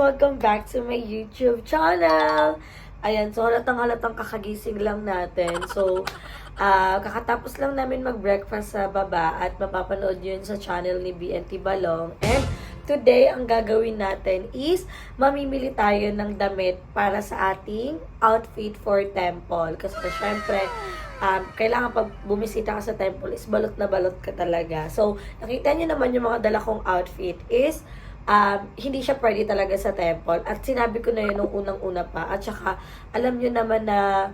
welcome back to my YouTube channel. Ayan, so halatang kakagising lang natin. So, kakatapos lang namin mag-breakfast sa baba at mapapanood yun sa channel ni BNT Balong. And today, ang gagawin natin is mamimili tayo ng damit para sa ating outfit for temple. Kasi syempre, kailangan pag bumisita ka sa temple is balot na balot ka talaga. So, nakita niyo naman yung mga dala kong outfit is hindi siya pwede talaga sa temple. At sinabi ko na yun nung unang-una pa. At saka, alam nyo naman na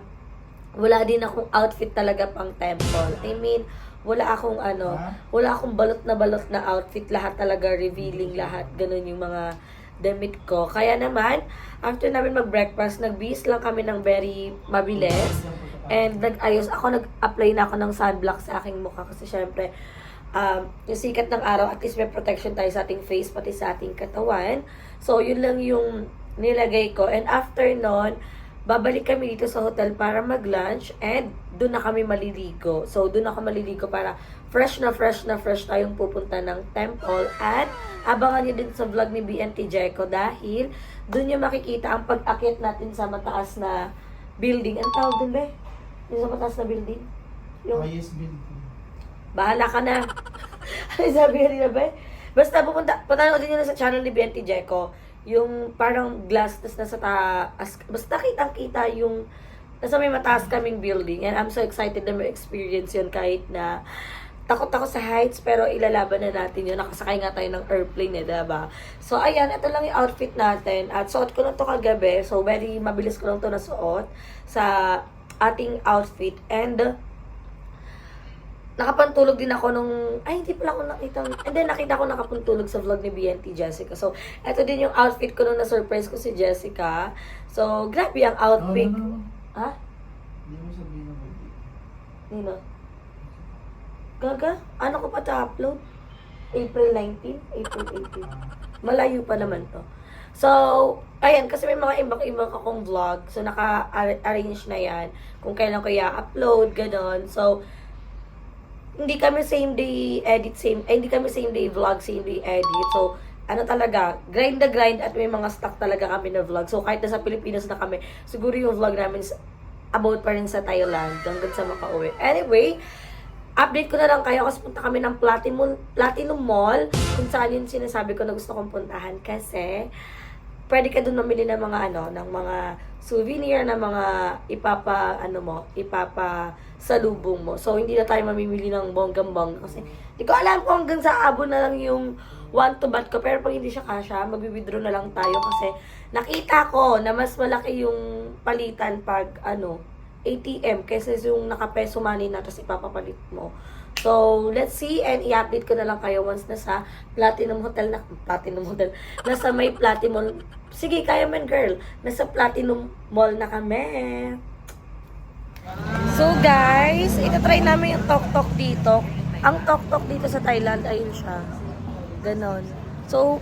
wala din akong outfit talaga pang temple. I mean, wala akong balot na outfit. Lahat talaga revealing, lahat. Ganun yung mga damit ko. Kaya naman, after namin mag-breakfast, nag-bihis lang kami ng very mabilis. And nag-apply na ako ng sunblock sa aking mukha. Kasi syempre, yung sikat ng araw, at least may protection tayo sa ating face, pati sa ating katawan. So, yun lang yung nilagay ko. And after nun, babalik kami dito sa hotel para mag-lunch and doon na kami maliligo. So, doon ako maliligo para fresh tayong pupunta ng temple. At abangan nyo din sa vlog ni BNT Jeco dahil doon nyo makikita ang pag-akit natin sa mataas na building. Ang tawag doon ba? Yung sa mataas na building? Yung highest building. Bahala ka na. Ano sabi ka nila ba? Basta punta din nyo na sa channel ni BNT Jeco. Yung parang glass, tas nasa taas. Basta kitang-kita yung nasa may mataas kaming building. And I'm so excited na may experience yun kahit na takot ako sa heights, pero ilalaban na natin yun. Nakasakay nga tayo ng airplane eh, diba? So, ayan, ito lang yung outfit natin. At suot ko na to kagabi. So, very mabilis ko lang to nasuot sa ating outfit. And nakapantulog din ako nung, hindi pala ako nakita. And then, nakita ko nakapantulog sa vlog ni BNT Jessica. So, eto din yung outfit ko nung na-surprise ko si Jessica. So, grabe ang outfit. No. Ha? Hindi mo sabihin na birthday. Nino? Gaga? Ano ko pa ta-upload? April 19? April 18. Malayo pa naman to. So, ayan, kasi may mga ibang akong vlog. So, naka-arrange na yan. Kung kailan ko i-upload, ganon. So, hindi kami same day vlog, same day edit. So, ano talaga, grind the grind at may mga stock talaga kami na vlog. So, kahit nasa Pilipinas na kami, siguro yung vlog namin about pa rin sa Thailand hanggang sa makauwi. Anyway, update ko na lang kayo kasi punta kami ng Platinum Mall kung saan yung sinasabi ko na gusto kong puntahan kasi pwede ka doon mamili ng mga ng mga souvenir na mga ipapasalubong mo. So, hindi na tayo mamimili ng bonggang-bongga kasi hindi ko alam kung hanggang sa abon na lang yung want to bat ko. Pero pag hindi siya kasha, mag-withdraw na lang tayo kasi nakita ko na mas malaki yung palitan pag ATM kaysa yung naka-peso money na tapos ipapapalit mo. So, let's see and i-update ko na lang kayo once nasa Platinum Hotel. Nasa may Platinum. Sige, kaya man girl. Nasa Platinum Mall na kami. So guys, itatry namin yung tok-tok dito. Ang tok-tok dito sa Thailand, ayun siya. Ganon. So,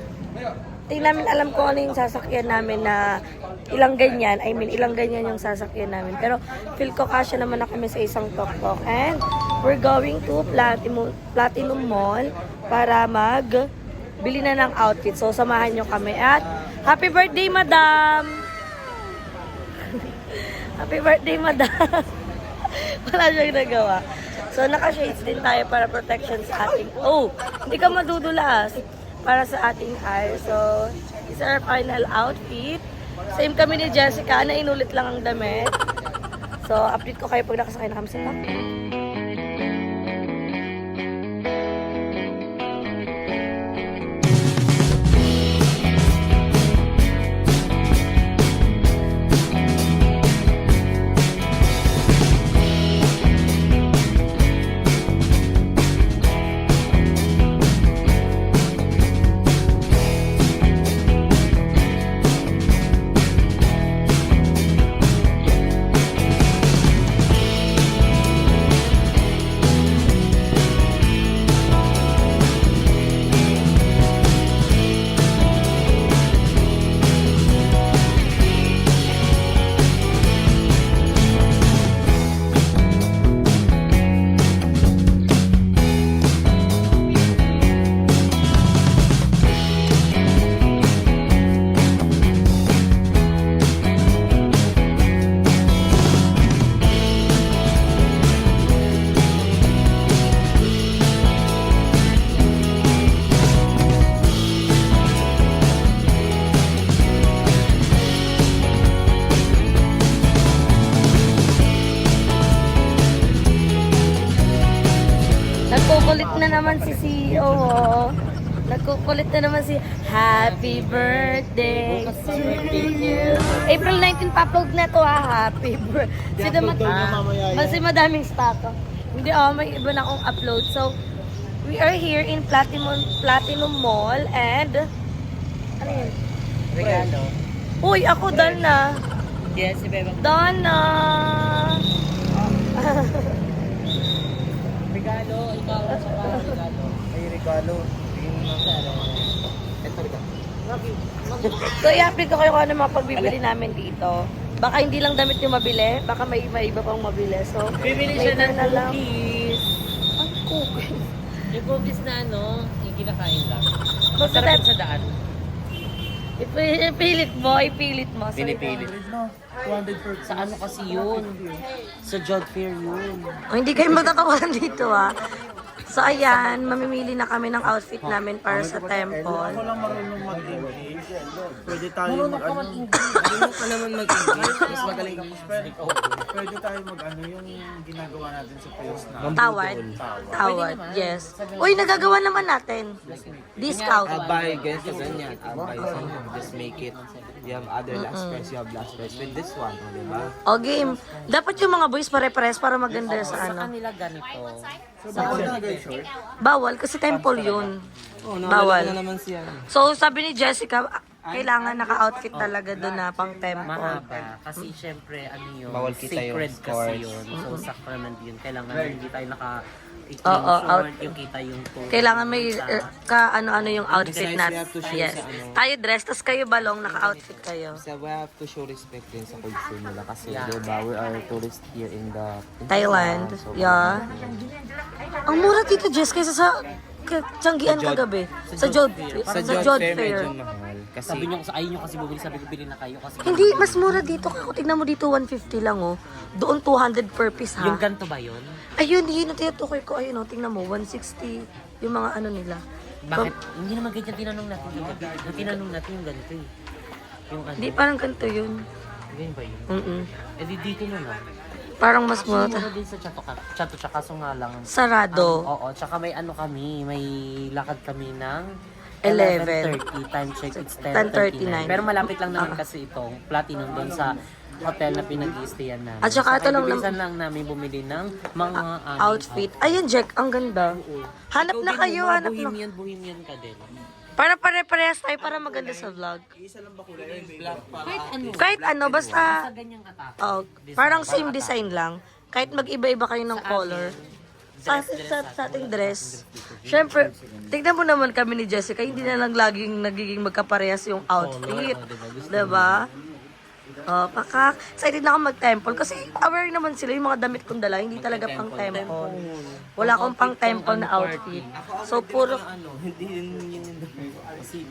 tingnan namin, alam ko ano yung sasakyan namin na ilang ganyan yung sasakyan namin. Pero, feel ko kasya naman na kami sa isang tok-tok. And, we're going to Platinum Mall para bili na ng outfit. So, samahan nyo kami. At, happy birthday, madam! Happy birthday, madam! Wala siyang nagawa. So, naka-shades din tayo para protection sa ating... hindi ka madudulas para sa ating hair. So, this is our final outfit. Same kami ni Jessica na inulit lang ang damit. So, update ko kayo pag nakasakay na kami sa top. Nagkukulit na naman si CEO. Oh. Nagkukulit na naman si Happy birthday to you. April 19 pa-upload na to Happy birthday. Kasi madaming stock. Hindi may iba na akong upload. So, we are here in Platinum Mall and ano yun? Regalo. Uy, ako Dana. Yes, si Bebang. Dana. Regalo, ikaw sa regalo. Ay, regalo. Ito regalo. So, i-update ko kayo kung ano mga pagbibili namin dito. Baka hindi lang damit yung mabili. Baka may iba pang mabili. So, Bibili siya later ng na lang. cookies. Ang cookies. Yung cookies na yung kinakain lang. Basta Masarap sa daan. Ipilit mo. So, Pinipilit. No, 200 per Sa ano kasi yun? Sa job fair yun. Oh, hindi kayo magkakawalan dito So ayan, mamimili na kami ng outfit namin para sa temple. Ako lang marunong mag-English. Pwede tayo mag-ano. Marunong ka naman mag-English. Mas magaling ka mas Pwede tayo mag-ano yung ginagawa natin sa face na. Tawad, yes. Uy, nagagawa naman natin. Discount. I'll buy ganito, ganyan. I'll buy something. Just make it. You have other last price, you have last price. With this one, di ba? O game. Dapat yung mga boys pare-pares para maganda sa Sa ano. kanila ganito. Bawal kasi temple yun. Oh, Bawal. na naman siya. So sabi ni Jessica, kailangan naka-outfit talaga doon na pang temple. Mahaba. Kasi syempre, ano yun, Bawal kita yung sacred kasi scores. yun. So, sacrament yun. Kailangan hindi tayo Oo, short, yung kita yung toe. Kailangan may ano-ano yung outfit Besides, we natin. have to show Yes. sa ano. Tayo dress, tas kayo balong, naka-outfit kayo. So we have to show respect din sa culture nila kasi di ba we are tourists here in Thailand. So, Yeah. Ang mura dito, Jess, kaysa sa Tianggian kagabi. Sa Jod Fair Fair. medyo mahal. Kasi Sabi nyo, ayaw nyo kasi bumili, sabi ko bilhin na kayo kasi Hindi, mas mura dito. Tignan mo dito, 150 lang, oh. Doon, 200 per piece, ha? yung ganito ba yun? Ayun, yun ang tinutukoy ko. Ayun, oh, tingnan mo, 160. Yung mga ano nila. Bakit? Hindi naman ganyan tinanong natin yung gabi. Yung tinanong natin yung ganito eh. Yung ano, Hindi, parang ganito yun. ganyan ba yun? Mm-mm. Eh di dito na lang. Parang mas mura. Mura din sa Chato tsaka kaso nga lang. Sarado. Oo, tsaka may ano kami, may lakad kami ng 11. 11:30, time check, it's 10:39. 10:39. Pero malapit lang naman kasi itong Platinum doon sa hotel na pinag-i-stayan namin. At saka ito lang ibibilisan lang namin bumili ng mga Outfit. Ayun, Jack, ang ganda. Hanap na kayo, hanap na. Bohemian ka din. Para pare-parehas tayo para maganda sa vlog. Kahit ano, Kahit ano, basta, sa ganyang atake. oh, parang same design lang. Kahit mag-iba-iba kayo ng color. Sa ating dress. Siyempre, tignan mo naman kami ni Jessica, hindi na lang laging nagiging magkaparehas yung outfit. Diba? Oh, excited na ako mag-temple kasi aware naman sila yung mga damit kong dala, hindi talaga pang temple. Wala akong pang temple na outfit. So, puro... ano, hindi yun kasi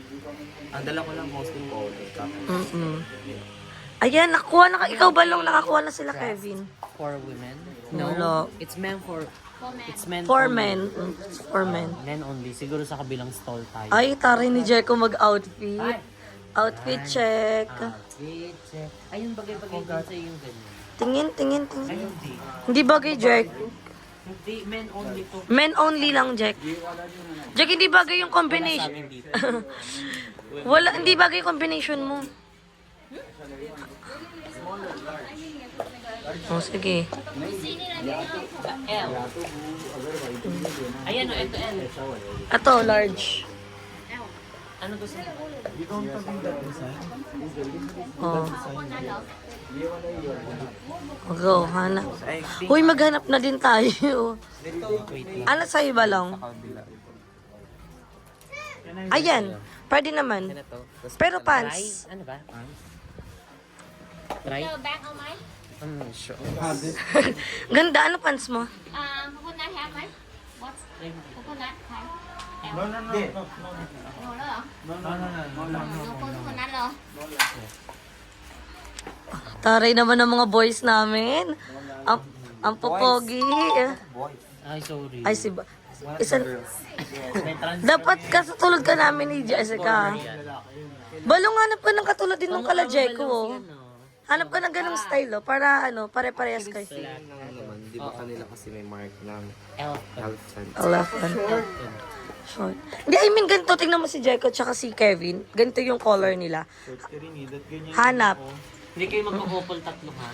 ang dala ko lang mostly color. Ayan, ikaw ba lang nakakuha na sila, Kevin? For women? Wala. It's meant for... It's meant For only. men. For men. Men only. Siguro sa kabilang stall tayo. Ay, taray ni Jericho mag-outfit. Outfit check. Wait, ayun bagay-bagay din sa yung ganyan. Tingin. Ay, hindi. Hindi bagay, Jack. Hindi, men only to. Men only lang, Jack. Jack, hindi bagay yung Sa combination. amin dito. Hindi bagay yung combination mo. Oh, sige. L. Ayan o, ito L. Ato, large. Ano gusto mo? Oh. Go, hanap. Uy, maghanap na din tayo. Wait lang. Ano sa'yo ba lang? Ayan, pwede naman. Ano to? Pero Try? pants. Ano ba? Try? Sure. Ganda, ano pants mo? Coconut have right? What's coconut have? No, no, no, no, no, Ủa đó hả? no, no, no, no, no, no. Cô coconut rồi. Taray naman ng mga boys namin. Ang popogi. Ay, sorry. Ay, May trans- dapat katulad ka namin ni Jessica. Balong hanap ka ng katulad din ng kala Jeko. Oh. Ano? Hanap ka ng ganong style, oh, para pare-parehas kayo. Same lang naman. Di ba kanila kasi may mark ng Elephant. elephant? Elephant. Short. Hindi, I mean, ganito. Tingnan mo si Jericho tsaka si Kevin. Ganito yung color nila. Hanap. Hindi kayo magkakopol tatlo ha?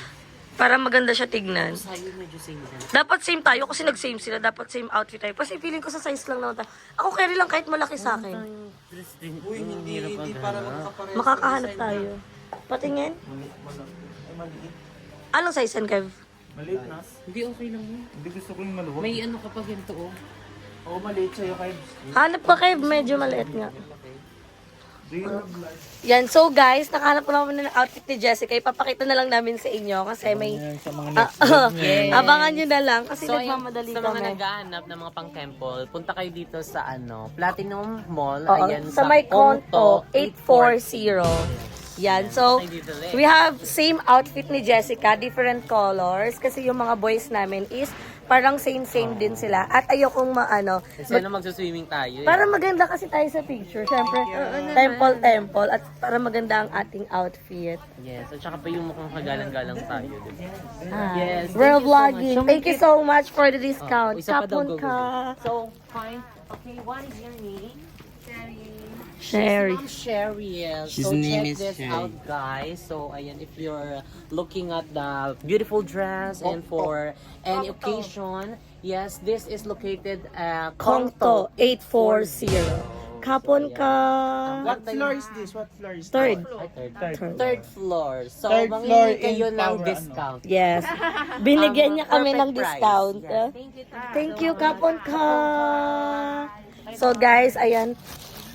Para maganda siya tignan. Sa'yo medyo same din. Dapat same tayo kasi nag-same sila. Dapat same outfit tayo. Kasi feeling ko sa size lang naman tayo. Ako carry lang kahit malaki sa akin. Uy, hindi para magkapareho. Makakahanap tayo. Patingin? Anong size yan, Kev? Maliit na. Hindi okay lang yun. Hindi gusto ko yung maluwag. May ano kapag ganito oh. Oo, maliit sa'yo kayo. Hanap ka, Kev. Medyo maliit nga. Do you have light? Yan. So, guys, nakahanap ko naman ng outfit ni Jessica. Ipapakita na lang namin sa inyo kasi may... Sa mga next Abangan nyo na lang kasi So, nagmamadali sa mga kami. naghahanap ng mga pang-temple, punta kayo dito sa Platinum Mall. Oo, Ayan, sa may Konto 840. Yan. So, we have same outfit ni Jessica, different colors. Kasi yung mga boys namin is parang same-same din sila. At ayokong Kasi magsuswimming tayo eh. para maganda kasi tayo sa picture. Siyempre, temple. At para maganda ang ating outfit. Yes, at saka pa yung mukhang kagalang-galang tayo. Diba? Yes. Thank We're you so vlogging. much. Thank you so much for the discount. Isa pa daw, Kapon go, ka. So, fine. Okay, what is your name? Sherry. I'm Sherry. His So name check is this Sherry. out, guys. So, ayan, if you're looking at the beautiful dress and for any occasion, yes, this is located Kongto 840. Kapon ka. What floor is this? What floor is Third. Third floor. So, Third floor mamili kayo in ng Power, discount. Yes. Binigyan niya kami ng Perfect price. discount. Yes. Thank you, Kapon ka. So guys, ayan.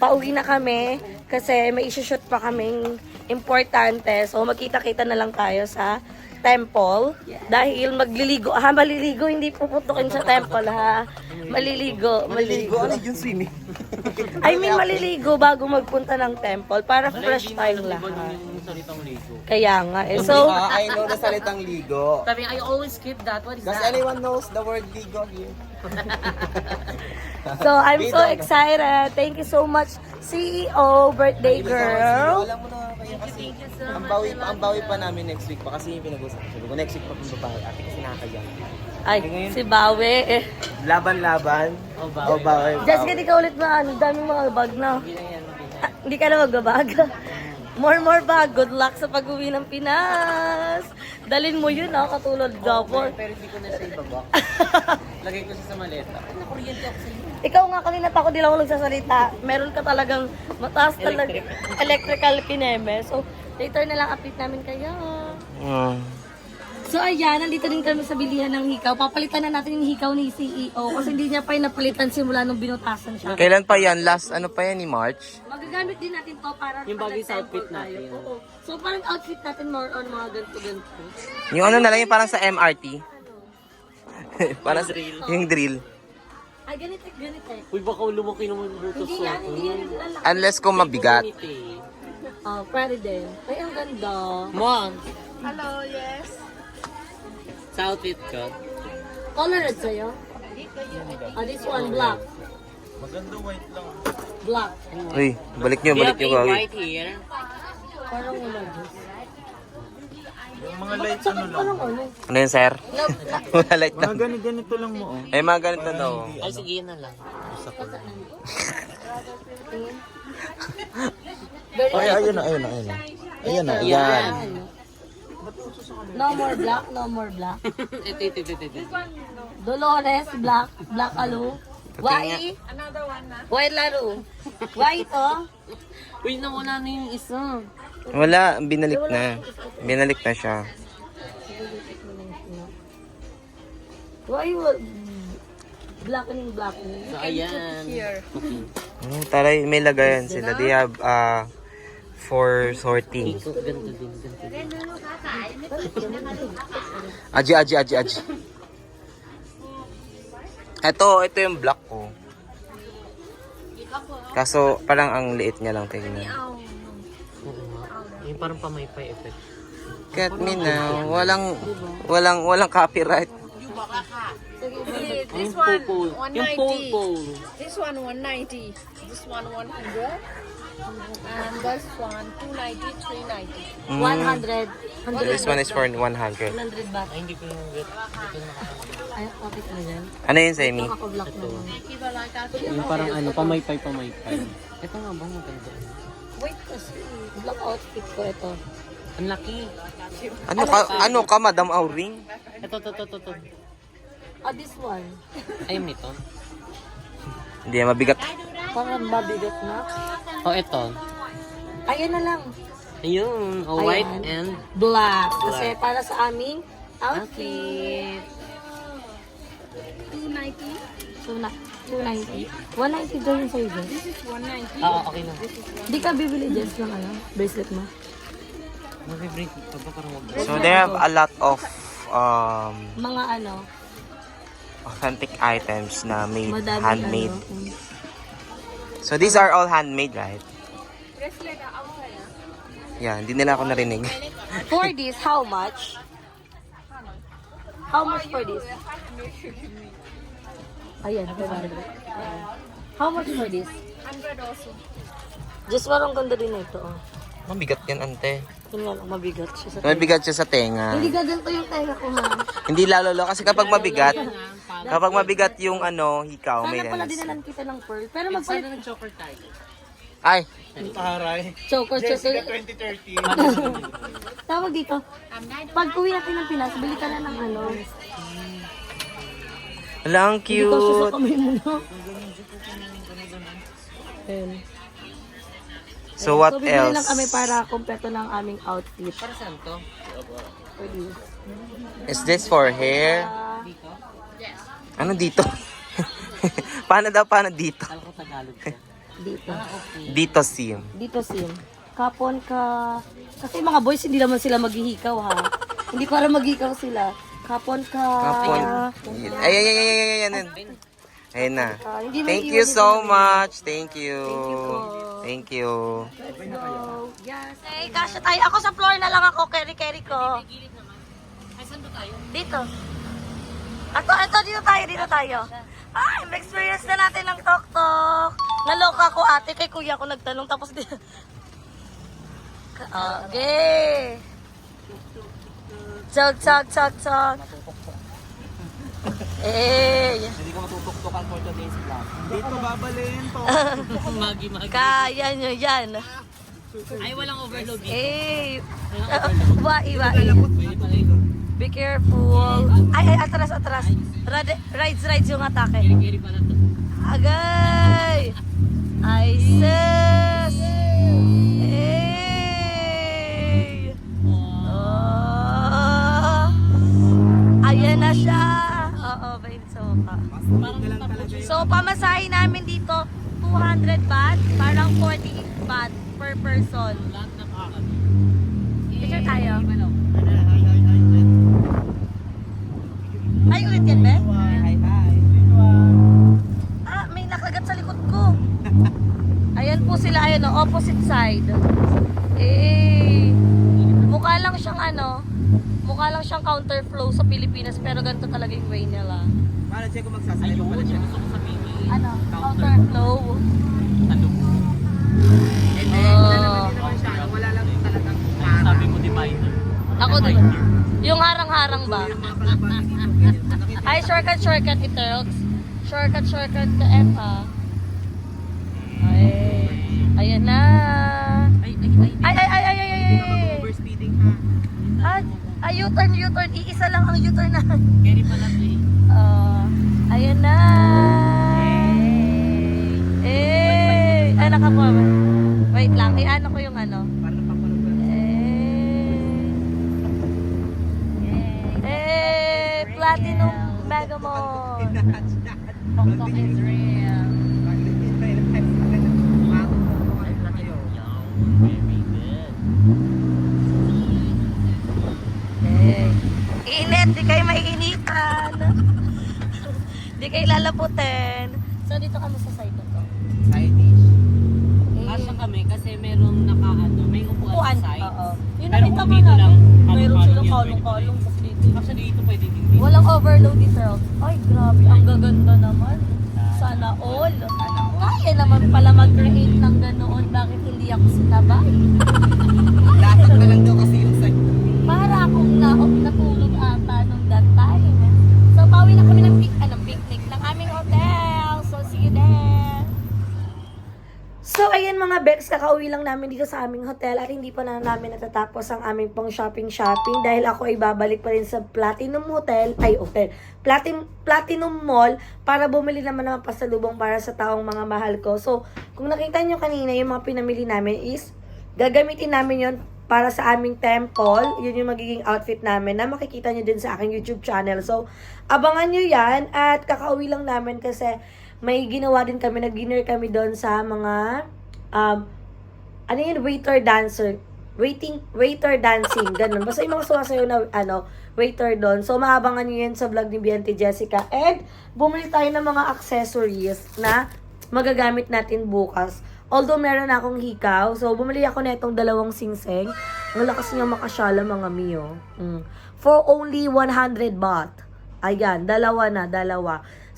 Pauwi na kami kasi may isushoot pa kaming importante. So magkita-kita na lang tayo sa temple. Dahil maliligo, hindi puputukin sa temple ha. Maliligo. Ano yung swimming? I mean, maliligo bago magpunta ng temple para fresh tayong lahat. Yung salitang ligo. Kaya nga eh. So, I know the salitang ligo. Sabi, I always skip that. What is Does that? anyone knows the word ligo here? so I'm so excited. Thank you so much, CEO, birthday girl. Alam mo na kaya kasi ang bawi pa namin next week pa kasi yung pinag-usapan. Sabi ko next week pa kung babawi. Ate kasi nakakaya. Ay, si Bawe eh. Laban-laban. Oh, O bawi. Jessica, di ka ulit maano. Daming mga bag na. Hindi na yan, hindi na. Hindi ka na magbabag. More bag. Good luck sa pag-uwi ng Pinas. Dalin mo yun katulad gapon. Pero hindi ko na siya ibaba. Lagay ko siya sa maleta. Ay, nakuryente ako sa iyo. Ikaw nga kanina pa ako di lang ako nagsasalita. Meron ka talagang mataas talaga. Electrical kineme. So, later na lang update namin kayo. So ayan, nandito din kami sa bilihan ng hikaw. Papalitan na natin yung hikaw ni CEO kasi hindi niya pa yung napalitan simula nung binutasan siya. Kailan pa yan? Last ano pa yan ni March? Magagamit din natin to para Yung bagay sa outfit tayo. natin. Oo. So parang outfit natin more on mga ganito-ganito. Yung ano na lang yung parang sa MRT. parang yung drill. Ay, ganito. Uy, baka lumaki naman dito Hindi sa yan, hindi yan. Lalaki. Unless kung mabigat. Oh, pwede din. Ay, ang ganda. Mom! Hello, yes? Sa outfit ko. Color red sa'yo? This one, black. Maganda white lang. Black. Uy, balik nyo. We have a white here. Parang wala din. Yung mga lights ano lang. Parang ano? Ano yun, sir? Wala light Mga lang. ganito lang mo Eh, mga ganito daw. Ay, sige, yun na lang. Very Ay, ayun na. Ayan na, yan. No more black, no more black. Ito. Dolores, black, black alu. Why? Another one na. White laro. Why ito? Uy, nawala na yung isa. Wala, binalik na. Binalik na siya. Why black and black? So, ayan. Okay. Taray, may lagayan sila. They have for sorting. Ganito din. Aji. Ito yung black ko. Kaso parang ang liit niya lang tingnan. Oo nga. Yung parang pamaypay effect. Cut me now. Walang copyright. This Yung one, pole. Yung 190. pole. This one, 190. This one, 100. And this one, 290, 390. 100. This one is for 100. 100 ba? Ay, hindi ko yung Ay, okay na yan. Ano yun, Semi? Nakaka-block na lang. yung parang ano, pamaypay. Ito nga bang maganda? Wait kasi, black outfit ko ito. Ang laki. Ano ka, Madam Auring? Ito. Ah, this one. Ayun nito. Hindi, mabigat. Parang mabigat na. Oh, ito. Ayan na lang. Ayun, oh, Ayan. white and Black. Kasi para sa aming outfit. 290? 190 daw yung sa'yo, Jess. Oo, okay na. Di ka bibili, Jess, ng ano, bracelet mo? Mag-break pa ba parang mag So, they have a lot of Mga ano, authentic items na made, madami handmade. ano. So, these are all handmade, right? Yeah, hindi nila ako narinig. For this, how much? How much for this? Ayan, 500. How much for this? 100 also. Just parang ganda din ito. Oh. Mabigat yan, ante. Yun nga lang, mabigat siya sa tenga. Mabigat siya sa tenga. Hindi gaganto yung tenga ko, ha? Hindi lalo kasi kapag mabigat yung ano, hikaw, may Sana pala lalas. dinalan kita ng pearl. Pero Sana magpalit ng choker tayo. Ay, Taray. choker. Jessica 2030. Tawag dito. Pag uwi natin ng Pinas, bili ka na ng ano. lang Hindi ko siya sa cute. kamay mo, no? Ayan. So, what So, bibili lang else? kami para kompleto ng aming outfit. Para saan to? For this. Is this for hair? Dito? Ano dito? Paano dito? Kala ko Tagalog siya. Dito. Dito sim. Dito, Sim. Kapon ka. Kasi mga boys, hindi naman sila maghihikaw, ha? Hindi para maghihikaw sila. Kapon ka. Kapon. Ay. Ayun na. Hindi Thank maiiwan you yung so mga- much. Thank you. po. Thank you. Yes. Hey, kasya tayo. Ako sa floor na lang ako. Carry ko. Dito. Ito, dito tayo. Ay, may experience na natin ng tok-tok. Naloka ako ate, kay kuya ko nagtanong. Tapos di... Okay. Chog. Eh, Hindi ko matutuktukan for today's vlog. Dito babalin to. Magi. kaya nyo yan. Ay, walang overload dito. Eh, wai. Pwede pala yun. Be careful. Ay, atras. Rides yung atake. Kiri pala to. Agay! Ay, sis! Hey! Oh! Ayan na siya! Oo, babe, sopa. So, pamasahe namin dito, 200 baht, parang 40 baht per person. Lahat ng kakad. Picture tayo. Ay, ulit yan, be? Ah, may nakagat sa likod ko. Ayan po sila, ayan o, opposite side. Eh, mukha lang siyang counterflow sa Pilipinas, pero ganito talaga yung way nila. Para check kung magsasalita Ayun, pala siya. gusto ko sabihin. Ano? Counterflow. Talong. Oh. Wala lang talagang Sabi mo divider. Ako din. Yung harang-harang ba? Ay, shortcut ito. Shortcut ka F, ha? Ay, ayan na. Ay. overspeeding ha. U-turn. Iisa lang ang U-turn na. Kiri pala to eh. Ayan na. Ay, nakakuha ba? Wait lang, i-ano ko yung ano. Para napapanood ko. Platinum Megamall. Tok is real. Very good. Init, di kayo maiinitan. Di kayo lalaputin. So, dito kami sa side na to. Side dish. Kasya kami kasi merong nakaano, may upuan Upuan. sa side. Oo. Yun Pero nakita kung mo dito lang, natin. Mayroon kalong-kalong silang yan, kalong-kalong sa dito. Actually, dito pwede din. Walang overload dito. Ay, grabe. Ang gaganda naman. Sana all. Kaya naman pala mag-create ng ganoon. Bakit hindi ako sinabay? Lahat na lang daw kasi yung side. Ma, akong natulog ata nung that time. So, pauwi na kami ng picnic ng aming hotel. So, see you there. So, ayan mga Bex, kakauwi lang namin dito sa aming hotel at hindi pa na namin natatapos ang aming pang shopping dahil ako ay babalik pa rin sa Platinum Platinum Mall para bumili naman ng pasalubong para sa taong mga mahal ko. So, kung nakita nyo kanina, yung mga pinamili namin is gagamitin namin yon para sa aming temple. Yun yung magiging outfit namin na makikita nyo din sa aking YouTube channel. So, abangan nyo yan at kakauwi lang namin kasi may ginawa din kami, nag-dinner kami doon sa mga, waiter dancing, ganun. Basta yung mga sumasayaw na, waiter doon. So, maabangan nyo yun sa vlog ni Bianti Jessica. And, bumili tayo ng mga accessories na magagamit natin bukas. Although, meron na akong hikaw. So, bumili ako na itong 2 singseng. Ang lakas niya makasyala, mga miyo. For only 100 baht. Ayan, 2 na.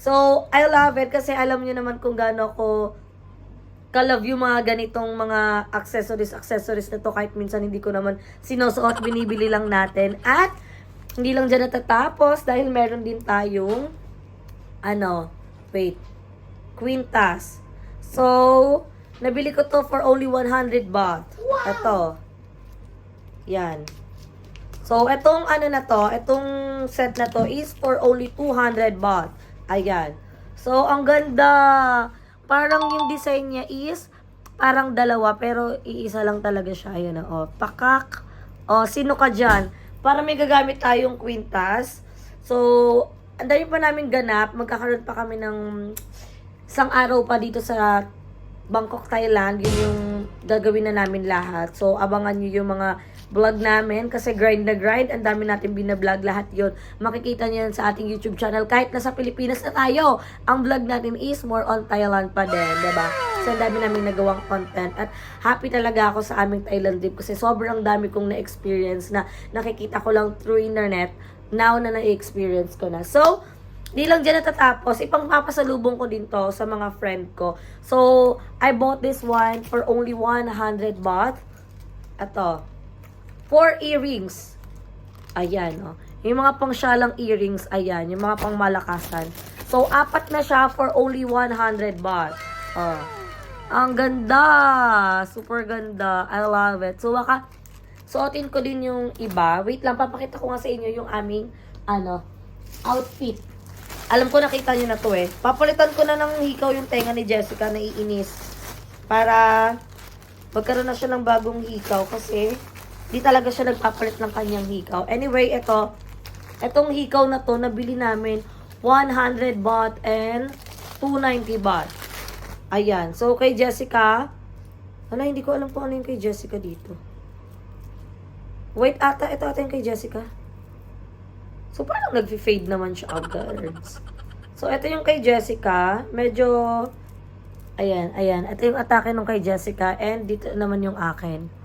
So, I love it kasi alam niyo naman kung gaano ko ka-love yung mga ganitong mga accessories na to kahit minsan hindi ko naman sinusuot, binibili lang natin. At, hindi lang dyan natatapos dahil meron din tayong kwintas. So, nabili ko to for only 100 baht. Ito. Yan. So, itong itong set na to is for only 200 baht. Ayan. So, ang ganda. Parang yung design niya is parang 2 pero iisa lang talaga siya. Ayan na. Pakak. Sino ka dyan? Para may gagamit tayong kwintas. So, ang dami pa namin ganap. Magkakaroon pa kami ng 1 araw pa dito sa Bangkok, Thailand. Yun yung gagawin na namin lahat. So, abangan nyo yung mga vlog namin kasi grind na grind. Ang dami natin binablog lahat yun. Makikita nyo yan sa ating YouTube channel. Kahit nasa Pilipinas na tayo, ang vlog natin is more on Thailand pa din. Diba? So, ang dami namin nagawang content. At happy talaga ako sa aming Thailand trip kasi sobrang dami kong na-experience na nakikita ko lang through internet. Now na na-experience ko na. So, di lang dyan natatapos. Ipangpapasalubong ko din to sa mga friend ko. So, I bought this one for only 100 baht. Ito. 4 earrings. Ayan, yung mga pangsyalang earrings, ayan. Yung mga pangmalakasan. So, 4 na siya for only 100 baht. Ang ganda. Super ganda. I love it. So, suotin ko din yung iba. Wait lang, papakita ko nga sa inyo yung aming, outfit. Alam ko nakita nyo na to eh. Papalitan ko na ng hikaw yung tenga ni Jessica, naiinis. Para magkaroon na siya ng bagong hikaw kasi di talaga siya nagpapalit ng kanyang hikaw. Anyway, etong hikaw na to, nabili namin 100 baht and 290 baht. Ayan. So, kay Jessica, hindi ko alam kung ano yung kay Jessica dito. Wait, ito yung kay Jessica. So, parang nag-fade naman siya agad. So, ito yung kay Jessica. Medyo, ayan. Ito yung atake nung kay Jessica. And dito naman yung akin.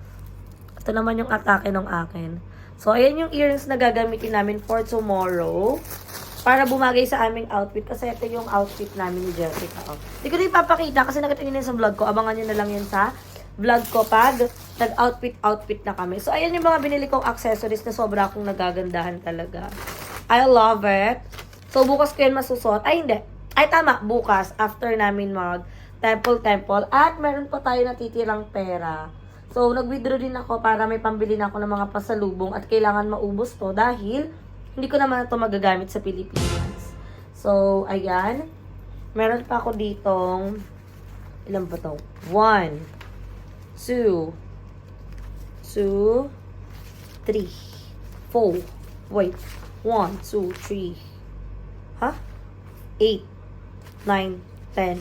Ito naman yung atake nung akin. So, ayan yung earrings na gagamitin namin for tomorrow. Para bumagay sa aming outfit. Kasi ito yung outfit namin ni Jessica. Hindi ko na ipapakita kasi nakita nyo na sa vlog ko. Abangan nyo na lang yan sa vlog ko pag nag-outfit na kami. So, ayan yung mga binili kong accessories na sobra akong nagagandahan talaga. I love it. So, bukas ko yan masusot. Ay, hindi. Ay, tama. Bukas. After namin mag-temple. At meron pa tayo natitirang pera. So, nag-withdraw din ako para may pambili na ako ng mga pasalubong at kailangan maubos to dahil hindi ko naman ito magagamit sa Pilipinas. So, ayan. Meron pa ako ditong, ilan ba to? 1, 2, 3, 4. Wait. 1, 2, 3. 8, 9, 10.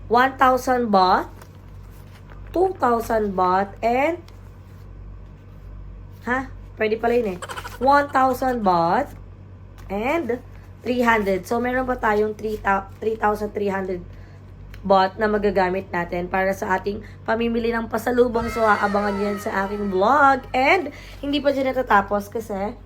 1,000 baht. 2,000 baht and pwede pala yun 1,000 baht and 300. So, meron pa tayong 3,300 baht na magagamit natin para sa ating pamimili ng pasalubong. So, aabangan yan sa aking vlog. And, hindi pa dyan natatapos kasi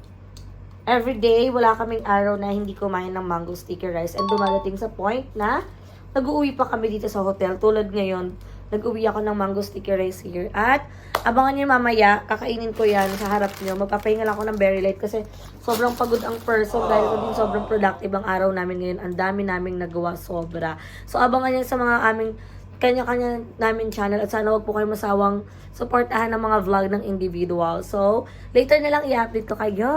everyday, wala kaming araw na hindi kumain ng mango sticky rice. And dumadating sa point na nag-uuwi pa kami dito sa hotel. Tulad ngayon, nag-uwi ako ng mango sticky rice here. At abangan niyo mamaya, kakainin ko yan sa harap niyo. Magpapahinga lang ako ng very light kasi sobrang pagod ang person dahil din sobrang productive ang araw namin ngayon. Ang dami naming nagawa, sobra. So abangan niyo sa mga aming kanya-kanya namin channel at sana wag po kayo masawang supportahan ng mga vlog ng individual. So, later na lang i-update ko kayo.